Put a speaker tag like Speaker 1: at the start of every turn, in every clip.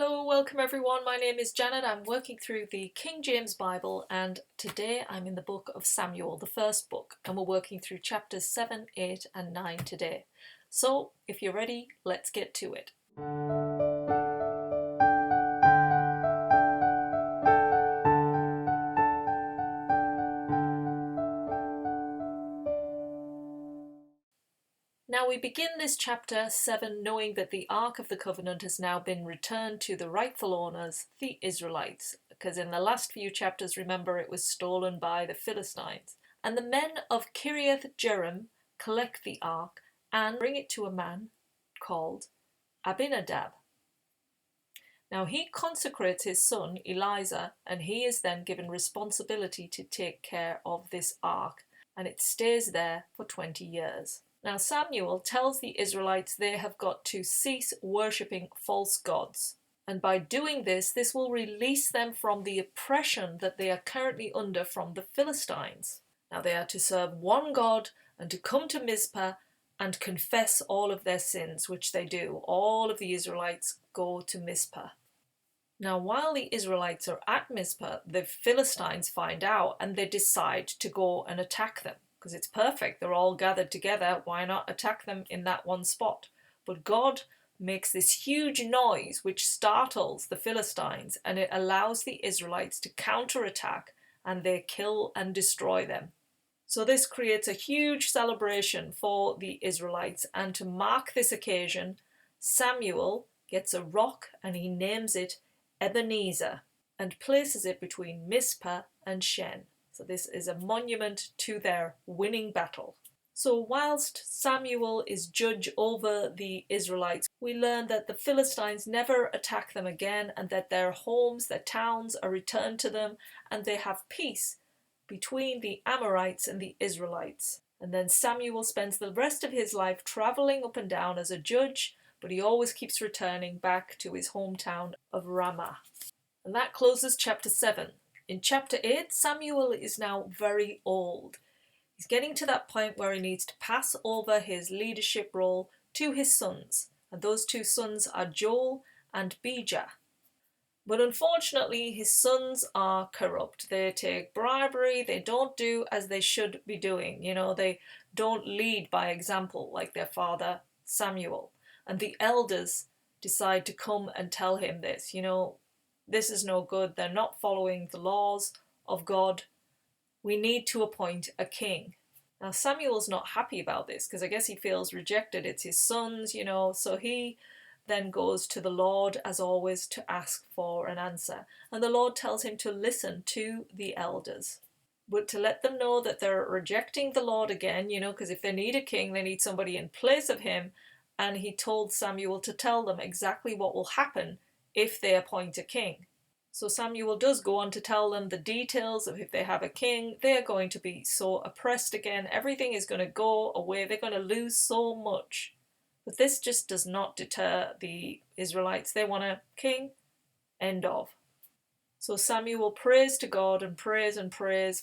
Speaker 1: Hello, welcome everyone. My name is Janet. I'm working through the King James Bible, and today I'm in the book of Samuel, the first book, and we're working through chapters 7, 8 and 9 today. So if you're ready, let's get to it. Now we begin this chapter 7 knowing that the Ark of the Covenant has now been returned to the rightful owners, the Israelites, because in the last few chapters, remember, it was stolen by the Philistines. And the men of Kiriath Jearim collect the Ark and bring it to a man called Abinadab. Now he consecrates his son Eleazar, and he is then given responsibility to take care of this Ark, and it stays there for 20 years. Now Samuel tells the Israelites they have got to cease worshipping false gods. And by doing this, this will release them from the oppression that they are currently under from the Philistines. Now they are to serve one God and to come to Mizpah and confess all of their sins, which they do. All of the Israelites go to Mizpah. Now while the Israelites are at Mizpah, the Philistines find out and they decide to go and attack them. Because it's perfect, they're all gathered together, why not attack them in that one spot? But God makes this huge noise which startles the Philistines, and it allows the Israelites to counterattack, and they kill and destroy them. So this creates a huge celebration for the Israelites, and to mark this occasion, Samuel gets a rock and he names it Ebenezer and places it between Mizpah and Shen. So this is a monument to their winning battle. So whilst Samuel is judge over the Israelites, we learn that the Philistines never attack them again, and that their homes, their towns are returned to them, and they have peace between the Amorites and the Israelites. And then Samuel spends the rest of his life traveling up and down as a judge, but he always keeps returning back to his hometown of Ramah. And that closes chapter 7. In chapter 8, Samuel is now very old. He's getting to that point where he needs to pass over his leadership role to his sons. And those two sons are Joel and Bijah. But unfortunately, his sons are corrupt. They take bribery, they don't do as they should be doing. They don't lead by example like their father Samuel. And the elders decide to come and tell him this. This is no good. They're not following the laws of God. We need to appoint a king. Now Samuel's not happy about this because I guess he feels rejected. It's his sons, so he then goes to the Lord as always to ask for an answer. And the Lord tells him to listen to the elders, but to let them know that they're rejecting the Lord again, because if they need a king, they need somebody in place of him. And he told Samuel to tell them exactly what will happen if they appoint a king. So Samuel does go on to tell them the details of if they have a king, they are going to be so oppressed again. Everything is going to go away. They're going to lose so much. But this just does not deter the Israelites. They want a king. End of. So Samuel prays to God and prays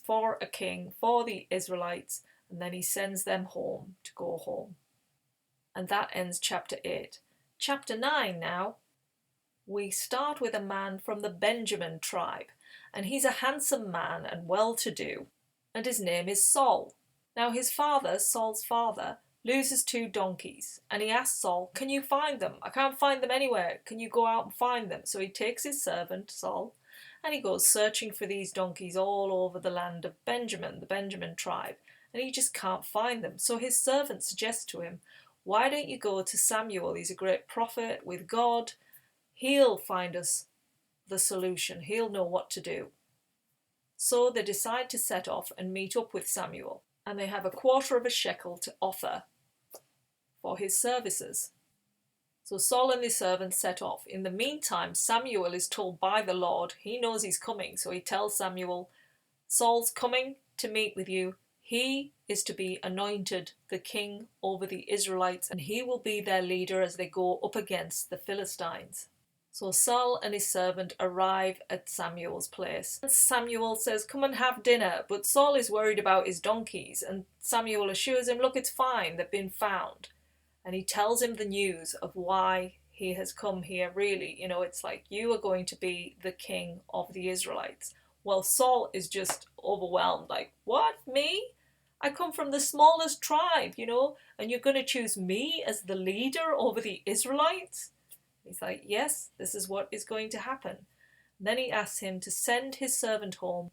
Speaker 1: for a king for the Israelites, and then he sends them home to go home. And that ends chapter 8. Chapter 9 now. We start with a man from the Benjamin tribe, and he's a handsome man and well-to-do, and his name is Saul. Now his father, Saul's father, loses 2 donkeys, and he asks Saul, "Can you find them? I can't find them anywhere. Can you go out and find them?" So he takes his servant, Saul, and he goes searching for these donkeys all over the land of Benjamin, the Benjamin tribe, and he just can't find them. So his servant suggests to him, "Why don't you go to Samuel? He's a great prophet with God. He'll find us the solution. He'll know what to do." So they decide to set off and meet up with Samuel, and they have a 1/4 of a shekel to offer for his services. So Saul and his servants set off. In the meantime, Samuel is told by the Lord, he knows he's coming, so he tells Samuel, "Saul's coming to meet with you. He is to be anointed the king over the Israelites, and he will be their leader as they go up against the Philistines." So Saul and his servant arrive at Samuel's place. Samuel says, "Come and have dinner," but Saul is worried about his donkeys, and Samuel assures him, "Look, it's fine, they've been found." And he tells him the news of why he has come here really, it's like, you are going to be the king of the Israelites. Well, Saul is just overwhelmed, like, what, me? I come from the smallest tribe, and you're going to choose me as the leader over the Israelites? He's like, yes, this is what is going to happen. Then he asks him to send his servant home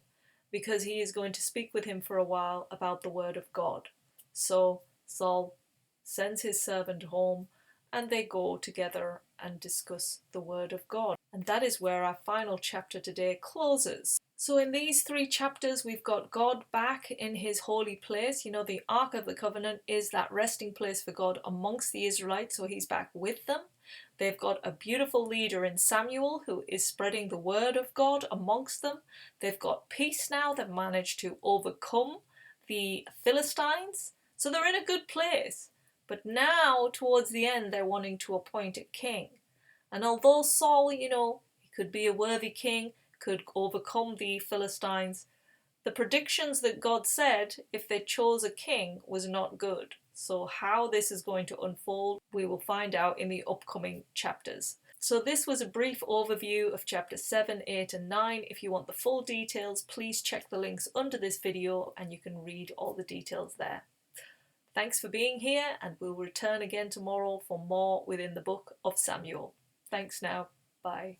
Speaker 1: because he is going to speak with him for a while about the word of God. So Saul sends his servant home and they go together and discuss the word of God. And that is where our final chapter today closes. So in these 3 chapters, we've got God back in his holy place. The Ark of the Covenant is that resting place for God amongst the Israelites, so he's back with them. They've got a beautiful leader in Samuel who is spreading the word of God amongst them. They've got peace now. They've managed to overcome the Philistines. So they're in a good place. But now, towards the end, they're wanting to appoint a king. And although Saul, he could be a worthy king, could overcome the Philistines, the predictions that God said if they chose a king was not good. So how this is going to unfold, we will find out in the upcoming chapters. So this was a brief overview of chapter 7, 8 and 9. If you want the full details, please check the links under this video and you can read all the details there. Thanks for being here, and we'll return again tomorrow for more within the book of Samuel. Thanks now. Bye.